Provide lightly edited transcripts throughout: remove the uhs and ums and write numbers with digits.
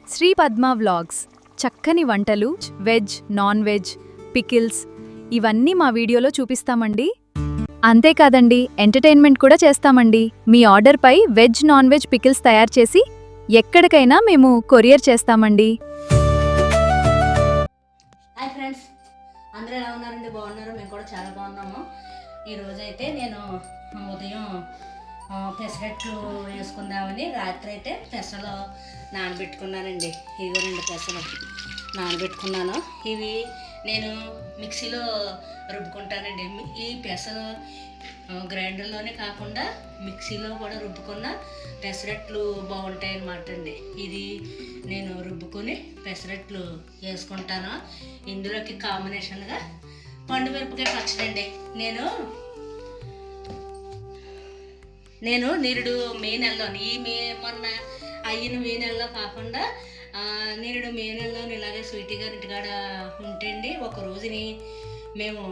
Shri Padma vlogs చక్కని వంటలు, veg, non veg, pickles ఇవన్నీ మా వీడియోలో చూపిస్తామండి. అంతేకాదండి, ఎంటర్టైన్మెంట్ కూడా చేస్తామండి. మీ ఆర్డర్పై వెజ్, నాన్ వెజ్ పికిల్స్ తయారు చేసి ఎక్కడికైనా మేము కొరియర్ చేస్తామండి. హాయ్ ఫ్రెండ్స్, అందరూ ఎలా ఉన్నారండి? బాగున్నారు? మేము కూడా చాలా బాగున్నాము. ఈరోజైతే నేను ఉదయం పెసరట్లు వేసుకుందామని రాత్రి అయితే పెసలు నానబెట్టుకున్నానండి. ఇవి 2 పెసలు నానబెట్టుకున్నాను. ఇవి నేను మిక్సీలో రుబ్బుకుంటానండి. ఈ పెసలు గ్రైండర్లోనే కాకుండా మిక్సీలో కూడా రుబ్బుకున్న పెసరట్లు బాగుంటాయి అన్నమాట అండి. ఇది నేను రుబ్బుకొని పెసరట్లు వేసుకుంటాను. ఇందులోకి కాంబినేషన్గా పండుమిరపకాయ పచ్చడి అండి. నేను నిరుడు మే నెలలో, మొన్న అయిన మే నెలలో కాకుండా నిరుడు మే నెలలో ఇలాగే స్వీటీ గారి ఇంటికాడ ఉంటండి. ఒక రోజుని మేము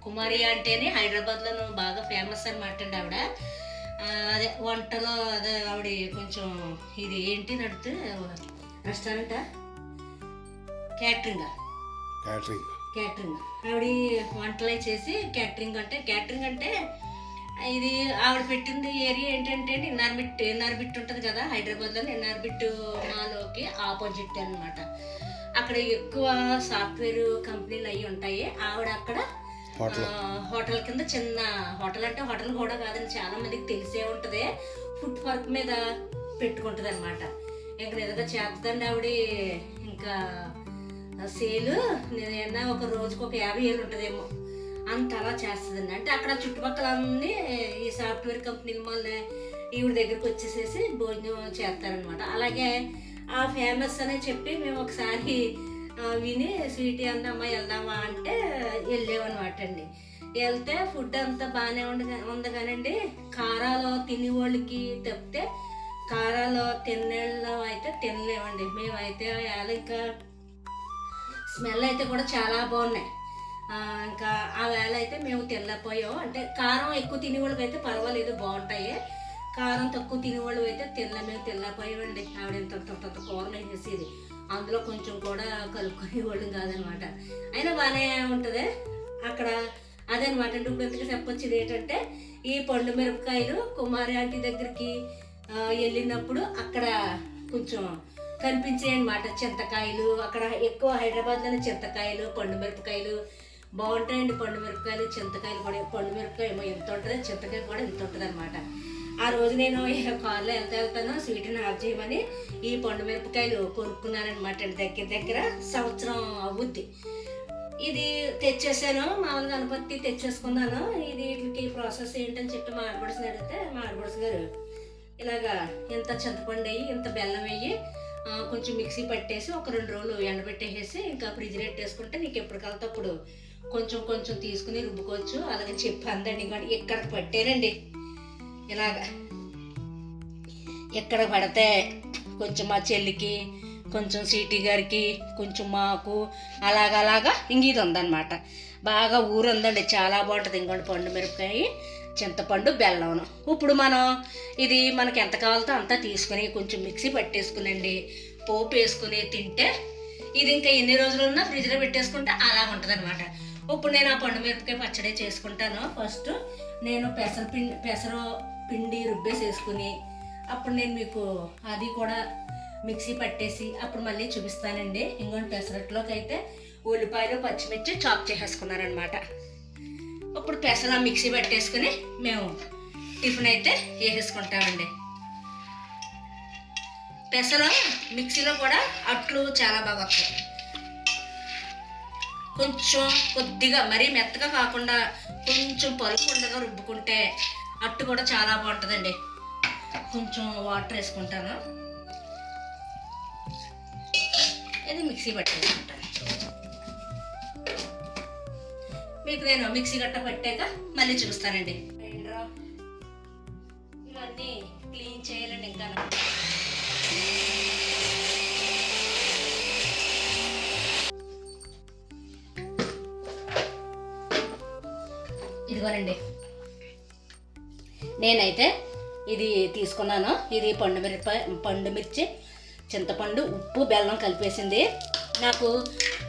కుమారి అంటేనే హైదరాబాద్లో బాగా ఫేమస్ అనమాట అండి. ఆవిడ అదే వంటలో అదే ఆవిడ కొంచెం ఇది ఏంటి నడితే రెస్టారెంటా క్యాటరింగ్ ఆవిడ వంటలు చేసి క్యాటరింగ్ అంటే ఇది ఆవిడ పెట్టింది ఏరియా ఏంటంటే ఎన్ఆర్బిట్ ఉంటుంది కదా హైదరాబాద్లో. ఎన్ఆర్బిట్ మాలోకి ఆపోజిట్ అనమాట. అక్కడ ఎక్కువ సాఫ్ట్వేర్ కంపెనీలు అవి ఉంటాయి. ఆవిడ అక్కడ హోటల్ కింద చిన్న హోటల్ అంటే హోటల్ కూడా కాదని చాలా మందికి తెలిసే ఉంటుంది. ఫుడ్ వర్క్ మీద పెట్టుకుంటుంది అనమాట. ఇంకా నిజంగా చేస్తుందండి ఆవిడ. ఇంకా సేలు నేను ఒక రోజుకి ఒక 50,000 ఉంటుందేమో, అంత అలా చేస్తుందండి. అంటే అక్కడ చుట్టుపక్కల అన్నీ ఈ సాఫ్ట్వేర్ కంపెనీల వల్ల ఈవిడ దగ్గరికి వచ్చేసేసి భోజనం చేస్తారనమాట. అలాగే ఆ ఫేమస్ అని చెప్పి మేము ఒకసారి విని స్వీటీ అందమ్మా వెళ్దామా అంటే వెళ్ళామన్నమాట అండి. వెళ్తే ఫుడ్ అంతా బాగానే ఉంది కానండి, కారాలు తినేవాళ్ళకి తప్పితే కారాలు తినేళ్ళు అయితే తినలేమండి. మేమైతే ఇంకా స్మెల్ అయితే కూడా చాలా బాగున్నాయి. ఇంకా ఆ వేళ అయితే మేము తినలేకపోయాం. అంటే కారం ఎక్కువ తినేవాళ్ళకి అయితే పర్వాలేదు, బాగుంటాయి. కారం తక్కువ తినేవాళ్ళు అయితే మేము తినలేకపోయామండి. ఆవిడ ఇంత కూరలు వేసేది, అందులో కొంచెం కూడా కలుపుకునేవాళ్ళు కాదనమాట. అయినా బాగానే ఉంటుంది అక్కడ. అదనమాట అండి. ఇప్పుడు ఎందుకు చెప్పొచ్చేది ఏంటంటే, ఈ పండు మిరపకాయలు కుమారి ఆంటీ దగ్గరికి వెళ్ళినప్పుడు అక్కడ కొంచెం కనిపించాయి అనమాట. చింతకాయలు అక్కడ ఎక్కువ హైదరాబాద్లోనే చింతకాయలు, పండు మిరపకాయలు బాగుంటాయండి. పండు మిరపకాయలు, చింతకాయలు కూడా. పండు మిరపకాయ ఏమో ఎంత ఉంటుంది, చింతకాయ కూడా ఎంత ఉంటుంది అనమాట. ఆ రోజు నేను కార్లో వెళ్తాను స్వీట్ని ఆఫ్ చేయమని ఈ పండు మిరపకాయలు కొనుక్కున్నానమాట అండి. దగ్గర సంవత్సరం అవుద్ది. ఇది తెచ్చేసాను, మామూలుగా అనుపత్తి తెచ్చేసుకున్నాను. ఇది వీటికి ప్రాసెస్ ఏంటని చెప్పి మా ఆడపడుసుని అడిగితే మా ఆడపడుసు గారు ఇలాగా ఇంత చింతపండు వేయి, ఇంత బెల్లం వేయి, కొంచెం మిక్సీ పట్టేసి ఒక 2 రోజులు ఎండబెట్టేసి ఇంకా ఫ్రిడ్జ్ వేసుకుంటే నీకు ఎప్పటికల్లా అప్పుడు కొంచెం తీసుకుని రుబ్బుకోవచ్చు అలాగే చెప్పి అందండి. కూడా ఇక్కడ పట్టానండి. ఇలాగా ఎక్కడ పడితే కొంచెం మా చెల్లికి, కొంచెం సిటీ గారికి, కొంచెం మాకు అలాగా ఇంక ఇది ఉందన్నమాట. బాగా ఊరు ఉందండి, చాలా బాగుంటుంది. ఇంకోటి పండు మిరపకాయ, చింతపండు, బెల్లం. ఇప్పుడు మనం ఇది మనకి ఎంత కావాలో అంతా తీసుకుని కొంచెం మిక్సీ పట్టేసుకునండి, పోపు వేసుకుని తింటే ఇది ఇంకా ఎన్ని రోజులు ఉన్నా ఫ్రిడ్జ్లో పెట్టేసుకుంటే అలా ఉంటుంది అనమాట. ఇప్పుడు నేను ఆ పండు మిరపకాయ పచ్చడి చేసుకుంటాను. ఫస్ట్ నేను పెసర పిండి రుబ్బేసేసుకుని అప్పుడు నేను మీకు అది కూడా మిక్సీ పట్టేసి అప్పుడు మళ్ళీ చూపిస్తానండి. ఇంకొంటి పెసరట్లోకి అయితే ఉల్లిపాయలు, పచ్చిమిర్చి చాప్ చేసేసుకున్నారనమాట. ఇప్పుడు పెసర మిక్సీ పట్టేసుకుని మేము టిఫిన్ అయితే వేసేసుకుంటామండి. పెసర మిక్సీలో కూడా అట్లు చాలా బాగా వస్తాయి. కొంచెం కొద్దిగా మరీ మెత్తగా కాకుండా కొంచెం పలుకు ఉండగా రుబ్బుకుంటే అట్టు కూడా చాలా బాగుంటుందండి. కొంచెం వాటర్ వేసుకుంటాను, ఇది మిక్సీ పట్టేసుకుంటాను. మీకు నేను మిక్సీ గట్ట పట్టాక మళ్ళీ చూపిస్తానండి. ఇవన్నీ క్లీన్ చేయాలండి. ఇంకా ఇదిగోనండి, నేనైతే ఇది తీసుకున్నాను. ఇది పండు మిర్చి, చింతపండు, ఉప్పు, బెల్లం కలిపేసింది. నాకు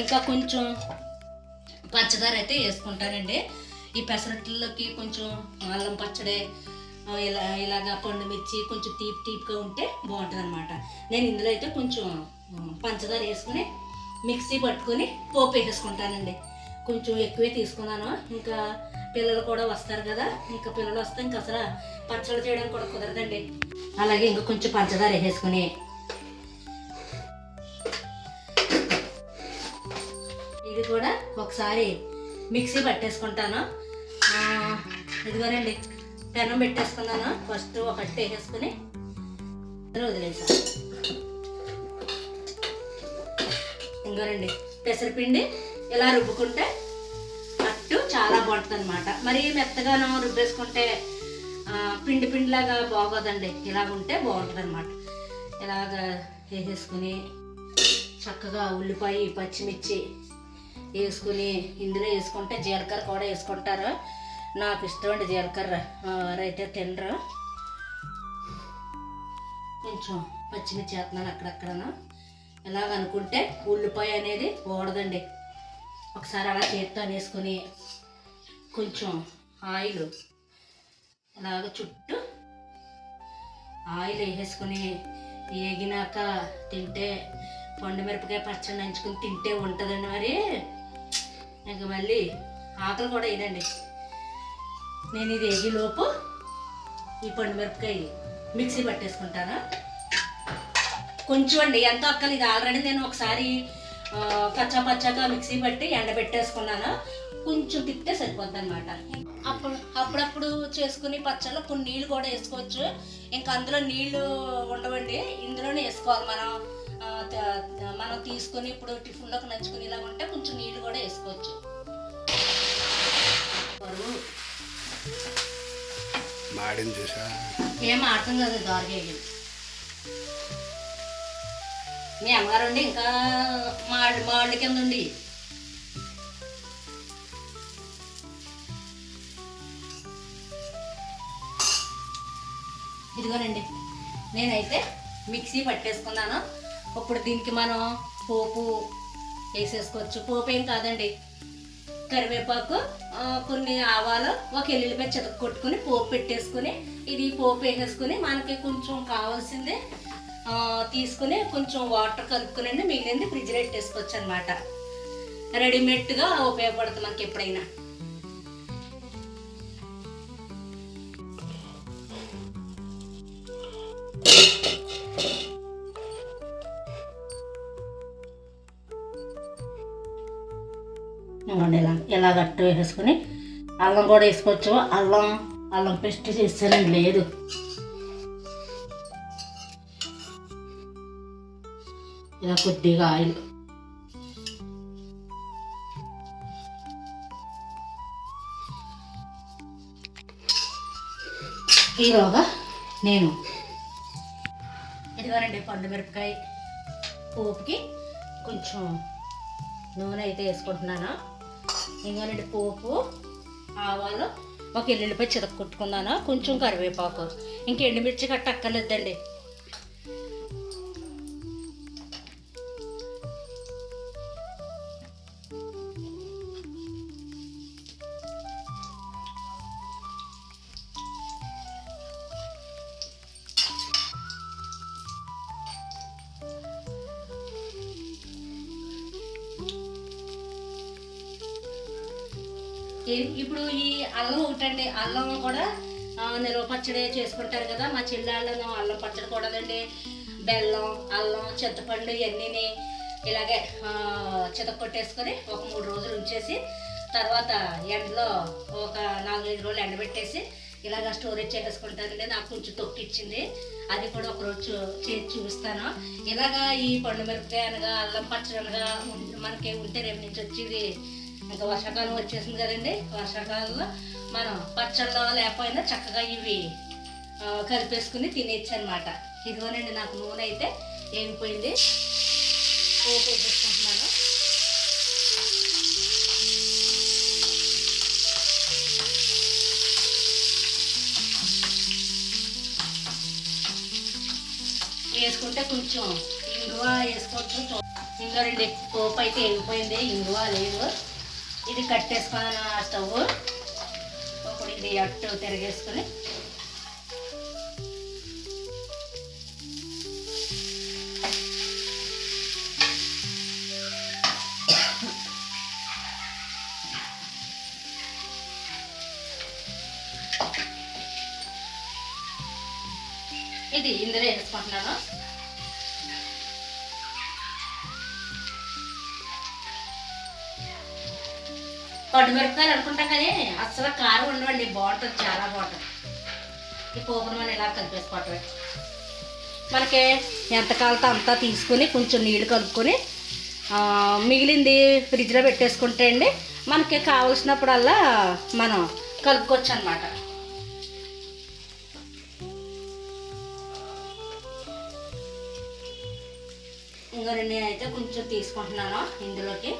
ఇంకా కొంచెం పంచదార అయితే వేసుకుంటానండి. ఈ పెసరట్లలోకి కొంచెం అల్లం పచ్చడి ఇలాగా పండు మిర్చి కొంచెం తీపిగా ఉంటే బాగుంటుంది అనమాట. నేను ఇందులో అయితే కొంచెం పంచదార వేసుకుని మిక్సీ పట్టుకొని పోపు వేసేసుకుంటానండి. కొంచెం ఎక్కువే తీసుకున్నాను. ఇంకా పిల్లలు కూడా వస్తారు కదా, ఇంకా పిల్లలు వస్తే ఇంకా అసలు పచ్చడి చేయడం కూడా కుదరదండి. అలాగే ఇంకా కొంచెం పంచదార వేసేసుకుని ఇది కూడా ఒకసారి మిక్సీ పట్టేసుకుంటాను. ఇదిగోనండి పెనం పెట్టేసుకున్నాను. ఫస్ట్ ఒకటి వేసేసుకుని వదిలేసాను. ఇంకోనండి పెసరపిండి ఇలా రుబ్బుకుంటే అట్టు చాలా బాగుంటుంది అనమాట. మరి మెత్తగాను రుబ్బేసుకుంటే పిండిలాగా బాగోదండి. ఇలాగ ఉంటే బాగుంటుంది అనమాట. ఇలాగ వేసేసుకుని చక్కగా ఉల్లిపాయ పచ్చిమిర్చి వేసుకుని ఇందులో వేసుకుంటే జీలకర్ర కూడా వేసుకుంటారు. నాకు ఇష్టం అండి జీలకర్ర, అయితే తినరు. కొంచెం పచ్చిమిర్చి వేస్తున్నాను అక్కడక్కడను. ఇలాగ అనుకుంటే ఉల్లిపాయ అనేది పోడదండి. ఒకసారి అలా చేతితో వేసుకొని కొంచెం ఆయిల్ ఇలాగ చుట్టూ ఆయిల్ వేసేసుకొని వేగినాక తింటే పండు మిరపకాయ పచ్చడి నంచుకుని తింటే ఉంటుందండి. మరి ఇంకా మళ్ళీ ఆకలి కూడా ఇదండి. నేను ఇది వేగిలోపు ఈ పండు మిరపకాయ మిక్సీ పట్టేసుకుంటాను. కొంచెం అండి ఎంతో అక్కలు. ఇది ఆల్రెడీ నేను ఒకసారి పచ్చాగా మిక్సీ పట్టి ఎండబెట్టేసుకున్నాను. కొంచెం తిప్పితే సరిపోద్ది అనమాట. అప్పుడప్పుడు చేసుకుని పచ్చళ్ళు కొన్ని నీళ్ళు కూడా వేసుకోవచ్చు. ఇంకా అందులో నీళ్ళు ఉండవండి, ఇందులోనే వేసుకోవాలి. మనం తీసుకొని ఇప్పుడు టిఫిన్లోకి నంచుకుని ఇలా ఉంటే కొంచెం నీళ్ళు కూడా వేసుకోవచ్చు. ఏం ఆడటం కదా దారిగా మీ అమ్మగారు ఉండి ఇంకా మాడి కింద ఉండి ఇదిగోనండి నేనైతే మిక్సీ పట్టేసుకున్నాను. ఇప్పుడు దీనికి మనం పోపు వేసేసుకోవచ్చు. పోపు ఏం కాదండి, కరివేపాకు, కొన్ని ఆవాలు, ఒక ఎల్లుల్లిపాయ చితక కొట్టుకుని పోపు పెట్టేసుకుని ఇది పోపు వేసేసుకుని మనకి కొంచెం కావాల్సింది తీసుకుని కొంచెం వాటర్ కలుపుకుని మిగిలింది ఫ్రిడ్జ్లో పెట్టేసుకోవచ్చు అనమాట. రెడీమేడ్గా ఉపయోగపడుతుంది మనకి ఎప్పుడైనా. ఇలా గట్టు వేసేసుకుని అల్లం కూడా వేసుకోవచ్చు. అల్లం పేస్ట్ చేస్తానండి, లేదు ఇలా కొద్దిగా ఆయిల్ ఈలోగా నేను ఇదిగోనండి పండు మిరపకాయ పోపుకి కొంచెం నూనె అయితే వేసుకుంటున్నాను. ఇంకోనండి పోపు, ఆవాలు, ఒక ఎల్లుల్లిపాయ చితక కొట్టుకున్నాను, కొంచెం కరివేపాకు, ఇంక ఎండుమిర్చి కట్ట అక్కర్లేదండి. ఇప్పుడు ఈ అల్లం ఒకటండి, అల్లం కూడా నిల్వ పచ్చడి చేసుకుంటారు కదా మా చెల్లెళ్ళను. అల్లం పచ్చడి కూడదండి, బెల్లం, అల్లం, చింతపండు ఇవన్నీ ఇలాగే చితకొట్టేసుకొని ఒక 3 రోజులు ఉంచేసి తర్వాత ఎండలో ఒక 4-5 రోజులు ఎండబెట్టేసి ఇలాగ స్టోరేజ్ చేసేసుకుంటానండి. నాకు కొంచెం తొక్కిచ్చింది, అది కూడా ఒకరోజు చేసి చూపిస్తాను. ఇలాగా ఈ పండు మిరపకాయ అనగా అల్లం పచ్చడి అనగా మనకి ఉంటే రేపు నుంచి వచ్చేది. ఇంకా వర్షాకాలం వచ్చేసింది కదండి, వర్షాకాలంలో మనం పచ్చళ్ళలో లేకపోయినా చక్కగా ఇవి కలిపేసుకుని తినేచ్చు అనమాట. ఇదిగోనండి నాకు నూనె అయితే వేగిపోయింది, పోపు వేసేసుకుంటున్నాను. వేసుకుంటే కొంచెం ఈ ఇంగువ వేసుకోవచ్చు. ఇంకో 2 పోపు అయితే వేగిపోయింది, ఇంగువ లేదు. ఇది కట్టేసుకున్నాను ఆ స్టవ్. ఇప్పుడు ఇది అట్టు తిరిగేసుకుని ఇది ఇందులో వేసుకుంటున్నాను. పండు మిరపకాయలు అనుకుంటాం కానీ అసలు కారం ఉండవండి, బాగుంటుంది, చాలా బాగుంటుంది. ఈ పోపును మనం ఇలా కలిపేసుకోవటమే. మనకి ఎంత కావాలో అంతా తీసుకుని కొంచెం నీళ్ళు కలుపుకొని మిగిలింది ఫ్రిడ్జ్లో పెట్టేసుకుంటే అండి మనకి కావలసినప్పుడల్లా మనం కలుపుకోవచ్చు అన్నమాట. ఇంకా నేనైతే కొంచెం తీసుకుంటున్నాను ఇందులోకి.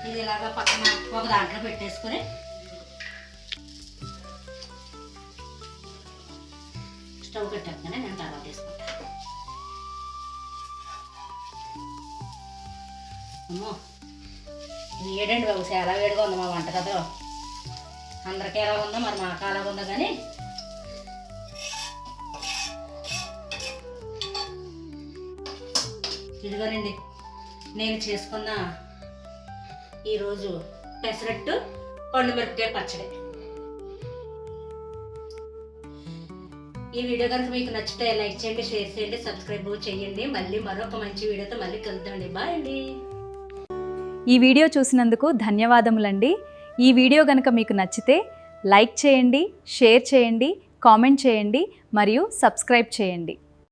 ఇది ఇలాగా పక్కన ఒక దాంట్లో పెట్టేసుకుని స్టవ్ కట్టేస్తానే నేను తర్వాత తీసుకుంటాను. అమ్మో వేడండి బాబు, చాలా వేడిగా ఉంది మా వంటగదిలో. అందరికీ ఎలా ఉందో మరి మాకు అలాగ ఉందో కానీ ఇదిగోనండి నేను చేసుకున్న ఈరోజు పెసరట్టు పండు మిరపకాయ పచ్చడి. ఈ వీడియో కనుక మీకు నచ్చితే లైక్ చేయండి, షేర్ చేయండి, సబ్స్క్రైబ్ చేయండి. మళ్ళీ మరొక మంచి వీడియోతో మళ్ళీ కలుద్దామండి. బాయ్ అండి. ఈ వీడియో చూసినందుకు ధన్యవాదములండి. ఈ వీడియో కనుక మీకు నచ్చితే లైక్ చేయండి, షేర్ చేయండి, కామెంట్ చేయండి మరియు సబ్స్క్రైబ్ చేయండి.